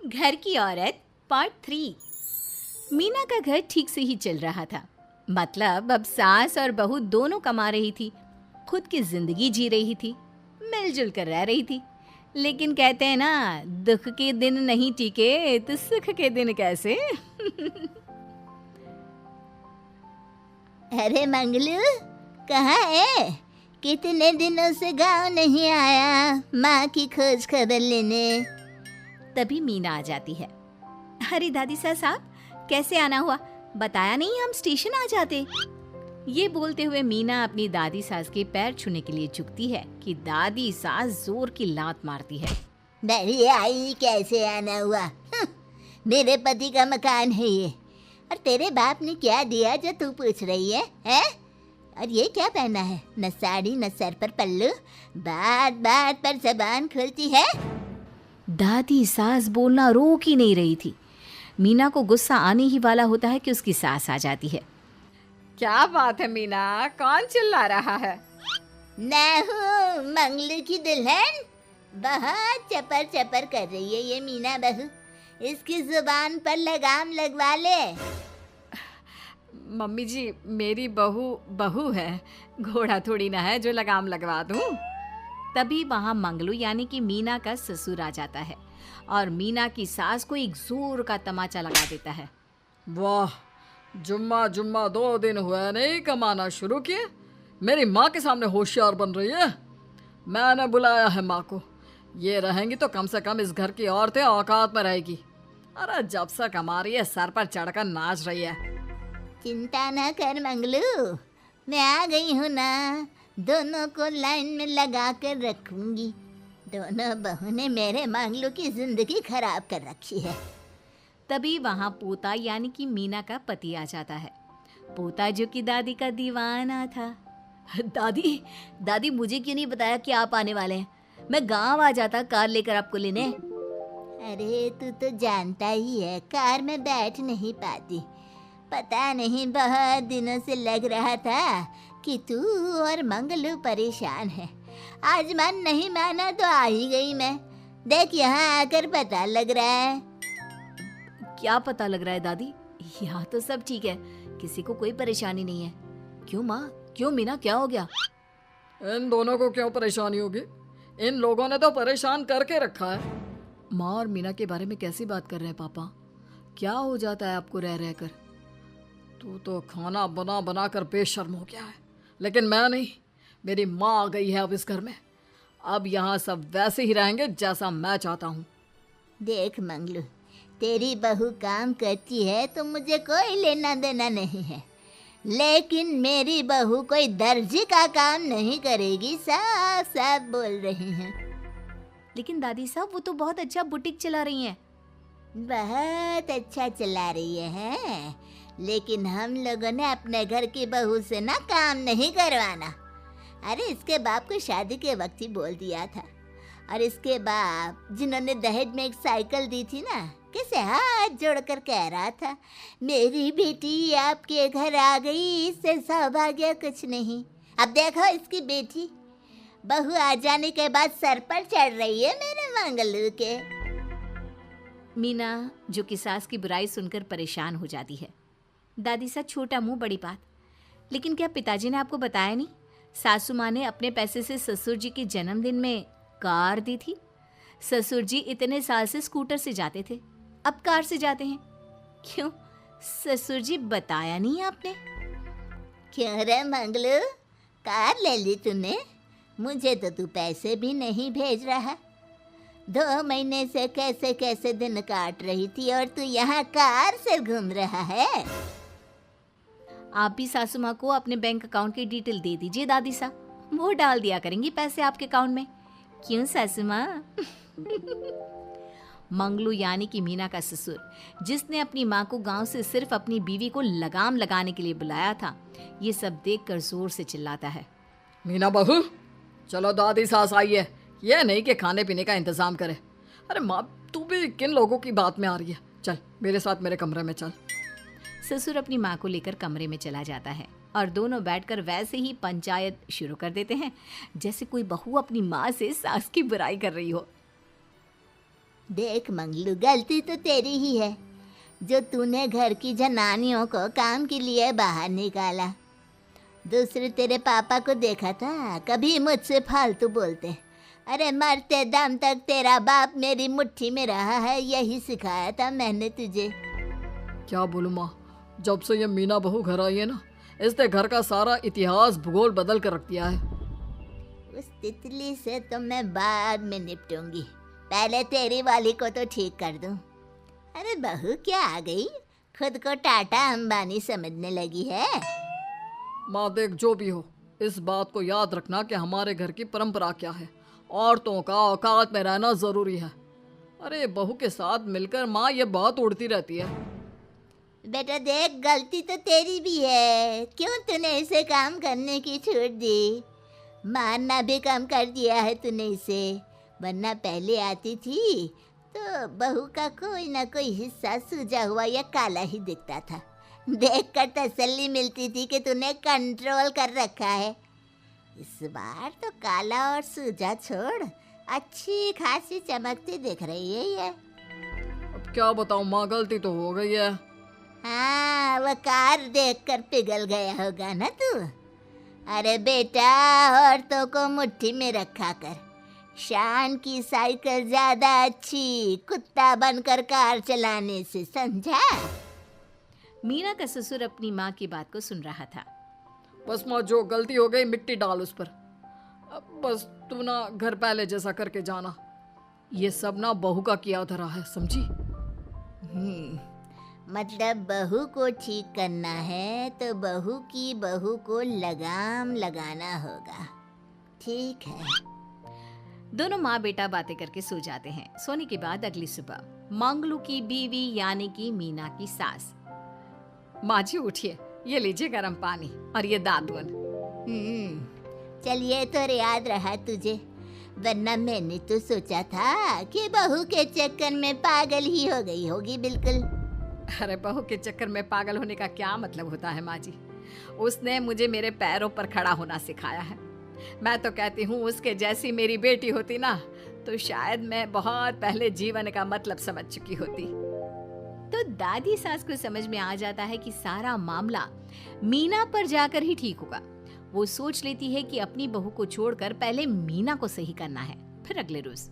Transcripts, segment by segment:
घर की औरत पार्ट 3। मीना का घर ठीक से ही चल रहा था। मतलब अब सास और बहू दोनों कमा रही थी, खुद की जिंदगी जी रही थी, मिलजुल कर रह रही थी। लेकिन कहते हैं ना, दुख के दिन नहीं टिके तो सुख के दिन कैसे। अरे मंगलू, कहाँ है? कितने दिनों से गांव नहीं आया माँ की खोज खबर लेने। तभी मीना आ जाती है। अरे दादी साहब, कैसे आना हुआ? बताया नहीं हम स्टेशन आ जाते। ये बोलते हुए मीना अपनी दादी सास के पैर छूने के लिए झुकती है कि दादी सास जोर की लात मारती है। बड़ी आई, कैसे आना हुआ? मेरे पति का मकान है ये। और तेरे बाप ने क्या दिया जो तू पूछ रही है, हैं? और ये क्या पहना है? न साड़ी न सर पर पल्लू, बात बात पर जबान खुलती है। दादी सास बोलना रोक ही नहीं रही थी। मीना को गुस्सा आने ही वाला होता है कि उसकी सास आ जाती है। क्या बात है मीना, कौन चिल्ला रहा है? मैं हूँ मंगलू की दुल्हन। बहुत चपर चपर कर रही है ये मीना बहू। इसकी जुबान पर लगाम लगवा ले। मम्मी जी, मेरी बहू है, घोड़ा थोड़ी ना है जो लगाम लगवा दूं। तभी वहां मंगलू यानी कि मीना का ससुर आ जाता है और मीना की सास को एक जोर का तमाचा लगा देता है। वाह, जुम्मा जुम्मा 2 दिन हुए नहीं कमाना शुरू किए, मेरी माँ के सामने होशियार बन रही है। मैंने बुलाया है माँ को, ये रहेंगी तो कम से कम इस घर की औरतें औकात में रहेगी। अरे जब से कमा रही है सर पर चढ़कर नाच रही है। चिंता ना कर मंगलू, मैं आ गई हूँ ना। दोनों को लाइन में लगा कर रखूंगी। दोनों बहू ने मेरे मंगलू की जिंदगी खराब कर रखी है। तभी वहां पोता यानी कि मीना का पति आ जाता है। पोता जो कि दादी का दीवाना था। दादी दादी, मुझे क्यों नहीं बताया कि आप आने वाले हैं? मैं गांव आ जाता कार लेकर आपको लेने। अरे तू तो जानता ही है, कार में बैठ नहीं पाती। पता नहीं, बहुत दिनों से लग रहा था कि तू और मंगलू परेशान है। आज मन नहीं माना तो आ ही गई मैं। देख, यहाँ आकर पता लग रहा है। क्या पता लग रहा है दादी? यहाँ तो सब ठीक है, किसी को कोई परेशानी नहीं है। क्यों माँ, क्यों मीना, क्या हो गया? इन दोनों को क्यों परेशानी होगी? इन लोगों ने तो परेशान करके रखा है। माँ और मीना के बारे में कैसी बात कर रहे हैं पापा? क्या हो जाता है आपको रह रहकर? तू तो खाना बना बना कर बेशर्म हो गया है, लेकिन मैं नहीं। मेरी माँ आ गई है अब इस घर में। अब यहाँ सब वैसे ही रहेंगे जैसा मैं चाहता हूँ। देख मंगलू, तेरी बहू काम करती है तो मुझे कोई लेना देना नहीं है, लेकिन मेरी बहू कोई दर्जी का काम नहीं करेगी, साफ साफ बोल रही हैं। लेकिन दादी साहब, वो तो बहुत अच्छा बुटीक चला रही हैं। बहुत अच्छा चला रही है, लेकिन हम लोगों ने अपने घर की बहू से ना काम नहीं करवाना। अरे इसके बाप को शादी के वक्त ही बोल दिया था। और इसके बाप जिन्होंने दहेज में एक साइकिल दी थी ना, कैसे हाथ जोड़कर कह रहा था, मेरी बेटी आपके घर आ गई, इससे सौभाग्य कुछ नहीं। अब देखो इसकी बेटी, बहू आ जाने के बाद सर पर चढ़ रही है मेरे मंगलू के। मीना जो कि सास की बुराई सुनकर परेशान हो जाती है। दादी सा छोटा मुंह बड़ी बात। लेकिन क्या पिताजी ने आपको बताया नहीं? सासू माँ ने अपने पैसे से ससुर जी के जन्मदिन में कार दी थी। ससुर जी इतने साल से स्कूटर से जाते थे, अब कार से जाते हैं। क्यों ससुर जी, बताया नहीं आपने? क्यों रे मंगलू, कार ले ली तूने? मुझे तो तू पैसे भी नहीं भेज रहा। 2 महीने से कैसे कैसे दिन काट रही थी और तू यहाँ कार से घूम रहा है। आप भी सासू माँ को अपने बैंक अकाउंट की डिटेल दे दीजिए दादी साहब, वो डाल दिया करेंगी पैसे आपके अकाउंट में। क्यों सासू माँ? मंगलू यानी कि मीना का ससुर, जिसने अपनी माँ को गांव से सिर्फ अपनी बीवी को लगाम लगाने के लिए बुलाया था, ये सब देखकर जोर से चिल्लाता है। मीना बहू, चलो दादी सास आई है, ये नहीं कि खाने पीने का इंतजाम करे। अरे माँ, तू भी किन लोगों की बात में आ रही है? चल मेरे साथ मेरे कमरे में चल। ससुर अपनी माँ को लेकर कमरे में चला जाता है और दोनों बैठकर वैसे ही पंचायत शुरू कर देते हैं जैसे कोई बहू अपनी माँ से सास की बुराई कर रही हो। देख मंगलू, गलती तो तेरी ही है जो तूने घर की जनानियों को काम के लिए बाहर निकाला। दूसरे तेरे पापा को देखा था, कभी मुझसे फालतू बोलते। अरे मरते दम तक तेरा बाप मेरी मुट्ठी में रहा है, यही सिखाया था मैंने तुझे। क्या बोलूं माँ, जब से ये मीना बहू घर आई है ना, इसने घर का सारा इतिहास भूगोल बदल कर रख दिया है। उस तितली से तो मैं बाद में निपटूंगी, पहले तेरी वाली को तो ठीक कर दूं। अरे बहू क्या आ गई, खुद को टाटा अंबानी समझने लगी है। माँ देख, जो भी हो, इस बात को याद रखना कि हमारे घर की परंपरा क्या है। औरतों का औकात में रहना जरूरी है। अरे बहू के साथ मिलकर माँ ये बात उड़ती रहती है। बेटा देख, गलती तो तेरी भी है, क्यों तूने इसे काम करने की छूट दी। मारना भी कम कर दिया है तूने इसे, वरना पहले आती थी तो बहू का कोई ना कोई हिस्सा सूजा हुआ या काला ही दिखता था। देखकर तसल्ली मिलती थी कि तूने कंट्रोल कर रखा है। इस बार तो काला और सूजा छोड़, अच्छी खासी चमकती दिख रही है ये। अब क्या बताऊं माँ, गलती तो हो गई है। हाँ, वो कार देखकर पिघल गया होगा ना तू। अरे बेटा, औरतों को मुट्ठी में रखा कर। शान की साइकिल ज्यादा अच्छी कुत्ता बनकर कार चलाने से, समझा। मीना का ससुर अपनी माँ की बात को सुन रहा था। बस माँ, जो गलती हो गई मिट्टी डाल उस पर। अब बस तू ना घर पहले जैसा करके जाना। ये सब ना बहू का किया धरा है, समझी। मतलब बहू को ठीक करना है तो बहू को लगाम लगाना होगा। ठीक है। दोनों माँ बेटा बातें करके सो जाते हैं। सोने के बाद अगली सुबह मंगलू की बीवी यानी कि मीना की सास, माँ जी उठिए, ये लीजिए गर्म पानी और ये दादुन। चलिए तो याद रहा तुझे, वरना मैंने तो सोचा था कि बहू के चक्कर में पागल ही हो गई होगी बिल्कुल। अरे बहू के चक्कर में पागल होने का क्या मतलब होता है माँ जी। उसने मुझे मेरे पैरों पर खड़ा होना सिखाया है। मैं तो कहती हूँ उसके जैसी मेरी बेटी होती ना तो शायद मैं बहुत पहले जीवन का मतलब समझ चुकी होती। तो दादी सास को समझ में आ जाता है कि सारा मामला मीना पर जाकर ही ठीक होगा। वो सोच लेती है कि अपनी बहू को छोड़कर पहले मीना को सही करना है। फिर अगले रोज,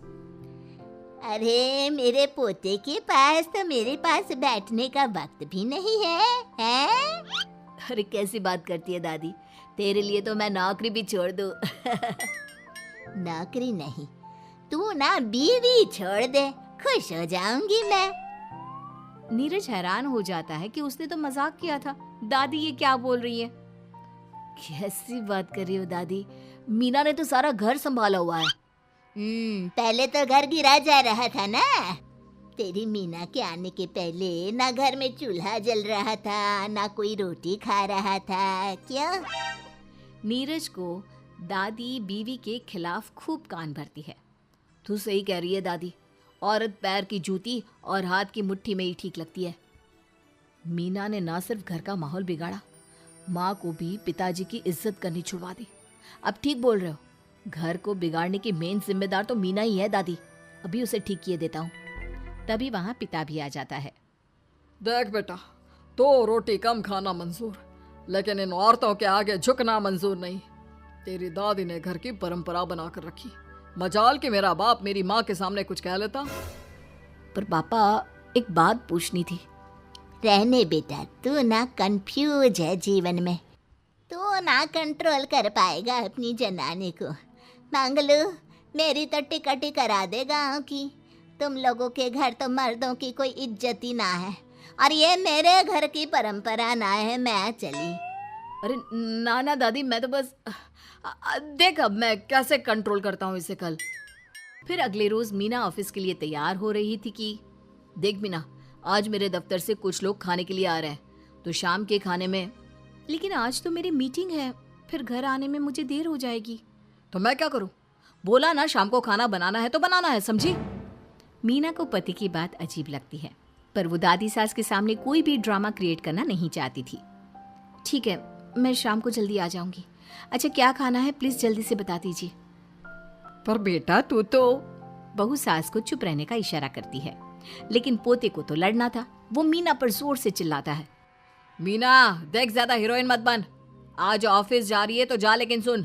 अरे मेरे पोते के पास तो मेरे पास बैठने का वक्त भी नहीं है, हैं? अरे कैसी बात करती है दादी, तेरे लिए तो मैं नौकरी भी छोड़ दूं। नौकरी नहीं, तू ना बीवी छोड़ दे, खुश हो जाऊंगी मैं। नीरज हैरान हो जाता है कि उसने तो मजाक किया था। दादी ये क्या बोल रही है? कैसी बात कर रही हो दादी, मीना ने तो सारा घर संभाला हुआ है। पहले तो घर गिरा जा रहा था ना। तेरी मीना के आने के पहले ना घर में चूल्हा जल रहा था, ना कोई रोटी खा रहा था। क्यों? नीरज को दादी बीवी के खिलाफ खूब कान भरती है। तू सही कह रही है दादी, औरत पैर की जूती और हाथ की मुट्ठी में ही ठीक लगती है। मीना ने ना सिर्फ घर का माहौल बिगाड़ा, माँ को भी पिताजी की इज्जत करनी छुड़वा दी। अब ठीक बोल रहे हो, घर को बिगाड़ने की मेन जिम्मेदार तो मीना ही है दादी। अभी उसे ठीक किए देता हूँ। तभी वहाँ पिता भी आ जाता है। देख बेटा, तो रोटी कम खाना मंजूर, लेकिन इन औरतों के आगे झुकना मंजूर नहीं। तेरी दादी ने घर की परंपरा बनाकर रखी। मजाल कि मेरा बाप मेरी माँ के सामने कुछ कह लेता। पर पापा एक बात पूछनी थी। रहने बेटा, तू ना कंफ्यूज है जीवन में, तू ना कंट्रोल कर पाएगा अपनी जनानी को। मंगलू, मेरी तो टिकट ही करा दे गाँव की। तुम लोगों के घर तो मर्दों की कोई इज्जत ही ना है, और ये मेरे घर की परंपरा ना है। मैं चली। अरे ना ना दादी, मैं तो बस देख अब मैं कैसे कंट्रोल करता हूँ इसे कल। फिर अगले रोज मीना ऑफिस के लिए तैयार हो रही थी कि देख मीना, आज मेरे दफ्तर से कुछ लोग खाने के लिए आ रहे हैं, तो शाम के खाने में। लेकिन आज तो मेरी मीटिंग है, फिर घर आने में मुझे देर हो जाएगी। तो मैं क्या करूँ? बोला ना शाम को खाना बनाना है तो बनाना है, समझी। मीना को पति की बात अजीब लगती है, पर वो दादी सास के सामने कोई भी ड्रामा क्रिएट करना नहीं चाहती थी। ठीक है, मैं शाम को जल्दी आ जाऊंगी। अच्छा क्या खाना है प्लीज जल्दी से बता दीजिए। पर बेटा तू तो बहू सास को चुप रहने का इशारा करती है, लेकिन पोते को तो लड़ना था। वो मीना पर जोर से चिल्लाता है, मीना देख, ज्यादा हीरोइन मत बन। आज ऑफिस जा रही है तो जा, लेकिन सुन,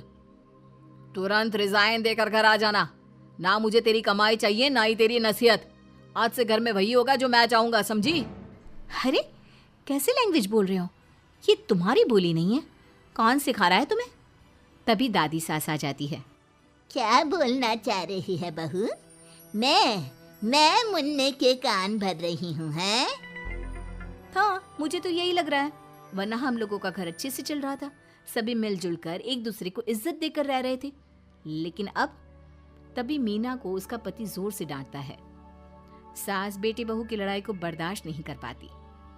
तुरंत रिजाइन देकर घर आ जाना। ना मुझे तेरी कमाई चाहिए, ना ही तेरी नसीहत। आज से घर में वही होगा जो मैं चाहूंगा, समझी? अरे कैसे लैंग्वेज बोल रहे हो? ये तुम्हारी बोली नहीं है। कौन सिखा रहा है तुम्हें? तभी दादी सास आ जाती है। क्या बोलना चाह रही है बहू? मैं मुन्ने के कान भर रही हूँ, हैं? हाँ, मुझे तो यही लग रहा है, वरना हम लोगों का घर अच्छे से चल रहा था। सभी मिलजुल कर एक दूसरे को इज्जत देकर रह रहे थे। लेकिन अब तभी मीना को उसका पति जोर से डांटता है। सास बेटी बहू की लड़ाई को बर्दाश्त नहीं कर पाती।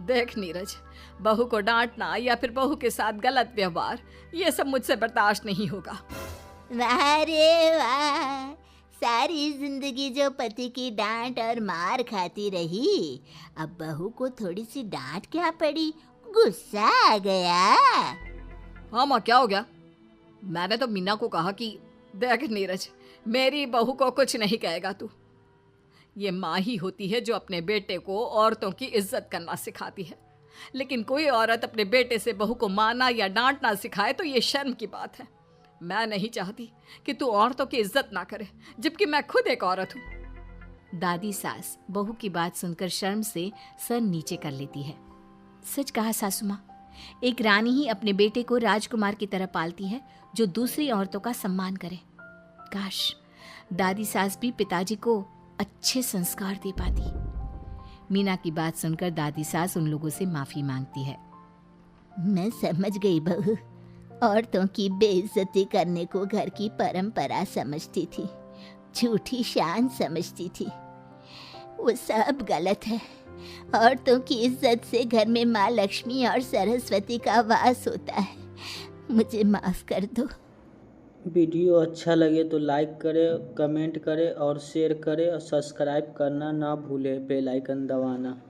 देख नीरज, बहू को डांटना या फिर बहू के साथ गलत व्यवहार, ये सब मुझसे बर्दाश्त नहीं होगा। वाह रे वाह, सारी जिंदगी जो पति की डांट और मार खाती रही, अब बहू को थोड़ी सी डांट क्या पड़ी, गुस्सा आ गया। हाँ माँ, क्या हो गया? मैंने तो मीना को कहा कि देख नीरज, मेरी बहू को कुछ नहीं कहेगा तू। ये माँ ही होती है जो अपने बेटे को औरतों की इज्जत करना सिखाती है, लेकिन कोई औरत अपने बेटे से बहू को मारना या डांटना सिखाए तो ये शर्म की बात है। मैं नहीं चाहती कि तू औरतों की इज्जत ना करे, जबकि मैं खुद एक औरत हूँ। दादी सास बहू की बात सुनकर शर्म से सर नीचे कर लेती है। सच कहा सासू माँ, एक रानी ही अपने बेटे को राजकुमार की तरह पालती है, जो दूसरी औरतों का सम्मान करे। काश दादी सास भी पिताजी को अच्छे संस्कार दे पाती। मीना की बात सुनकर दादी सास उन लोगों से माफी मांगती है। मैं समझ गई बहू, औरतों की बेइज्जती करने को घर की परंपरा समझती थी, झूठी शान समझती थी। वो सब गलत है। औरतों की इज्जत से घर में माँ लक्ष्मी और सरस्वती का वास होता है। मुझे माफ कर दो। वीडियो अच्छा लगे तो लाइक करें, कमेंट करें और शेयर करें और सब्सक्राइब करना ना भूलें, बेल आइकन दबाना।